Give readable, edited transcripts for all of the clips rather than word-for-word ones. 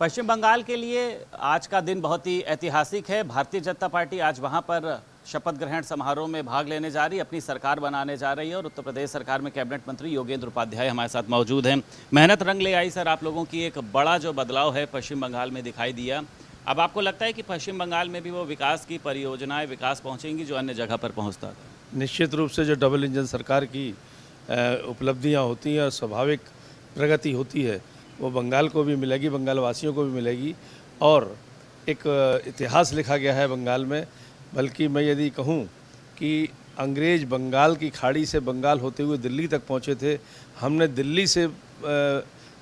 पश्चिम बंगाल के लिए आज का दिन बहुत ही ऐतिहासिक है। भारतीय जनता पार्टी आज वहां पर शपथ ग्रहण समारोह में भाग लेने जा रही है, अपनी सरकार बनाने जा रही है और उत्तर प्रदेश सरकार में कैबिनेट मंत्री योगेंद्र उपाध्याय हमारे साथ मौजूद हैं। मेहनत रंग ले आई सर, आप लोगों की एक बड़ा जो बदलाव है पश्चिम बंगाल में दिखाई दिया। अब आपको लगता है कि पश्चिम बंगाल में भी वो विकास की परियोजनाएं विकास पहुँचेंगी जो अन्य जगह पर पहुँचता था? निश्चित रूप से जो डबल इंजन सरकार की उपलब्धियां होती हैं और स्वाभाविक प्रगति होती है वो बंगाल को भी मिलेगी, बंगाल वासियों को भी मिलेगी। और एक इतिहास लिखा गया है बंगाल में। बल्कि मैं यदि कहूँ कि अंग्रेज बंगाल की खाड़ी से बंगाल होते हुए दिल्ली तक पहुँचे थे, हमने दिल्ली से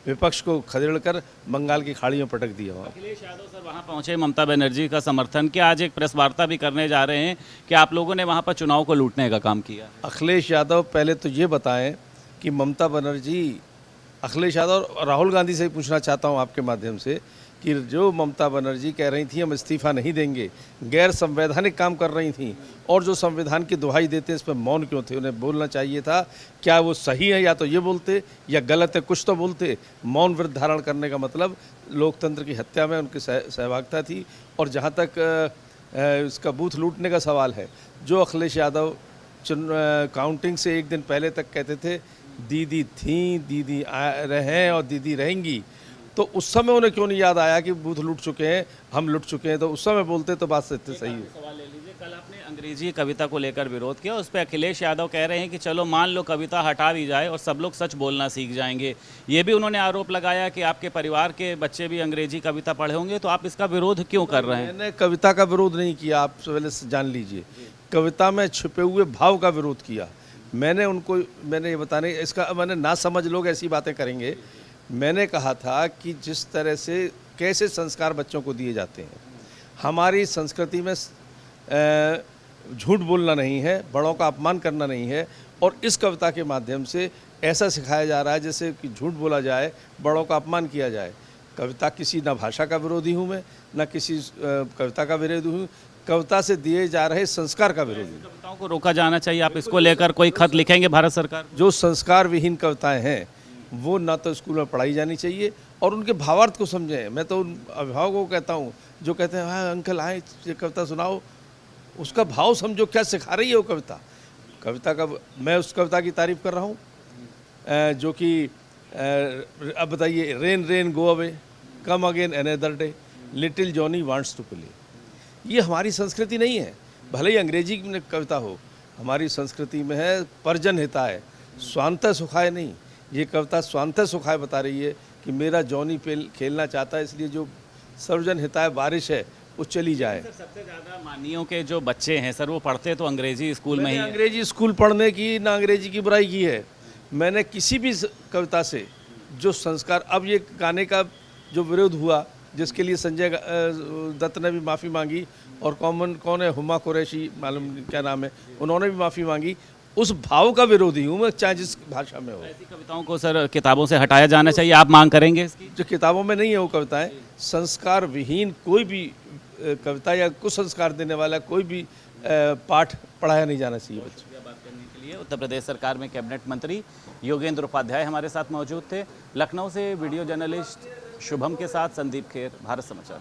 विपक्ष को खदेड़कर बंगाल की खाड़ी में पटक दिया। अखिलेश यादव सर वहाँ पहुँचे, ममता बनर्जी का समर्थन किया, आज एक प्रेस वार्ता भी करने जा रहे हैं कि आप लोगों ने वहाँ पर चुनाव को लूटने का काम किया। अखिलेश यादव, पहले तो ये बताएं कि ममता बनर्जी, अखिलेश यादव और राहुल गांधी से ही पूछना चाहता हूं आपके माध्यम से कि जो ममता बनर्जी कह रही थी हम इस्तीफ़ा नहीं देंगे, गैर संवैधानिक काम कर रही थी और जो संविधान की दुहाई देते इस पर मौन क्यों थे? उन्हें बोलना चाहिए था। क्या वो सही है? या तो ये बोलते या गलत है, कुछ तो बोलते। मौन व्रत धारण करने का मतलब लोकतंत्र की हत्या में उनकी सहभागिता थी। और जहाँ तक इसका बूथ लूटने का सवाल है, जो अखिलेश यादव काउंटिंग से एक दिन पहले तक कहते थे दीदी थी, दीदी रहे और दीदी रहेंगी, तो उस समय उन्हें क्यों नहीं याद आया कि बूथ लूट चुके हैं, हम लूट चुके हैं? तो उस समय बोलते तो बात सही है। सवाल ले लीजिए, कल आपने अंग्रेजी कविता को लेकर विरोध किया, उस पर अखिलेश यादव कह रहे हैं कि चलो मान लो कविता हटा भी जाए और सब लोग सच बोलना सीख जाएंगे। ये भी उन्होंने आरोप लगाया कि आपके परिवार के बच्चे भी अंग्रेजी कविता पढ़े होंगे, तो आप इसका विरोध क्यों कर रहे हैं? मैंने कविता का विरोध नहीं किया, आप पहले जान लीजिए। कविता में छुपे हुए भाव का विरोध किया। मैंने ये बताने, इसका मैंने ना समझ लोग ऐसी बातें करेंगे। मैंने कहा था कि जिस तरह से कैसे संस्कार बच्चों को दिए जाते हैं, हमारी संस्कृति में झूठ बोलना नहीं है, बड़ों का अपमान करना नहीं है। और इस कविता के माध्यम से ऐसा सिखाया जा रहा है जैसे कि झूठ बोला जाए, बड़ों का अपमान किया जाए। कविता किसी ना भाषा का विरोधी हूँ मैं, ना किसी कविता का विरोधी हूँ, कविता से दिए जा रहे संस्कार का विरोधी। कविताओं को रोका जाना चाहिए, आप इसको लेकर कोई खत लिखेंगे भारत सरकार? जो संस्कार विहीन कविताएं हैं वो ना तो स्कूल में पढ़ाई जानी चाहिए और उनके भावार्थ को समझें। मैं तो उन अभिभावकों को कहता हूँ जो कहते हैं हाँ अंकल आए ये कविता सुनाओ, उसका भाव समझो, क्या सिखा रही है वो कविता। कविता का मैं उस कविता की तारीफ कर रहा हूँ जो कि अब बताइए, rain rain go away come again another day, little Johnny wants to play. ये हमारी संस्कृति नहीं है। भले ही अंग्रेजी में कविता हो, हमारी संस्कृति में है परजन हिताय, स्वांतः सुखाय नहीं। ये कविता स्वांतः सुखाय बता रही है कि मेरा जॉनी खेलना चाहता है, इसलिए जो सर्वजन हिताय बारिश है वो चली जाए। सर, सबसे ज़्यादा मानियों के जो बच्चे हैं सर, वो पढ़ते तो अंग्रेजी स्कूल में ही। अंग्रेजी स्कूल पढ़ने की ना अंग्रेजी की बुराई की है। मैंने किसी भी कविता से जो संस्कार, अब ये गाने का जो विरोध हुआ जिसके लिए संजय दत्त ने भी माफ़ी मांगी और कौन है हुमा कुरैशी, मालूम क्या नाम है, उन्होंने भी माफ़ी मांगी, उस भाव का विरोधी हूँ मैं, चाहे जिस भाषा में हो। ऐसी कविताओं को सर किताबों से हटाया जाना चाहिए, आप मांग करेंगे इसकी? जो किताबों में नहीं है वो कविताएं, संस्कार विहीन कोई भी कविता या कुछ संस्कार देने वाला कोई भी पाठ पढ़ाया नहीं जाना चाहिए बच्चों। बात करने के लिए उत्तर प्रदेश सरकार में कैबिनेट मंत्री योगेंद्र उपाध्याय हमारे साथ मौजूद थे। लखनऊ से वीडियो जर्नलिस्ट शुभम के साथ संदीप खेर, भारत समाचार।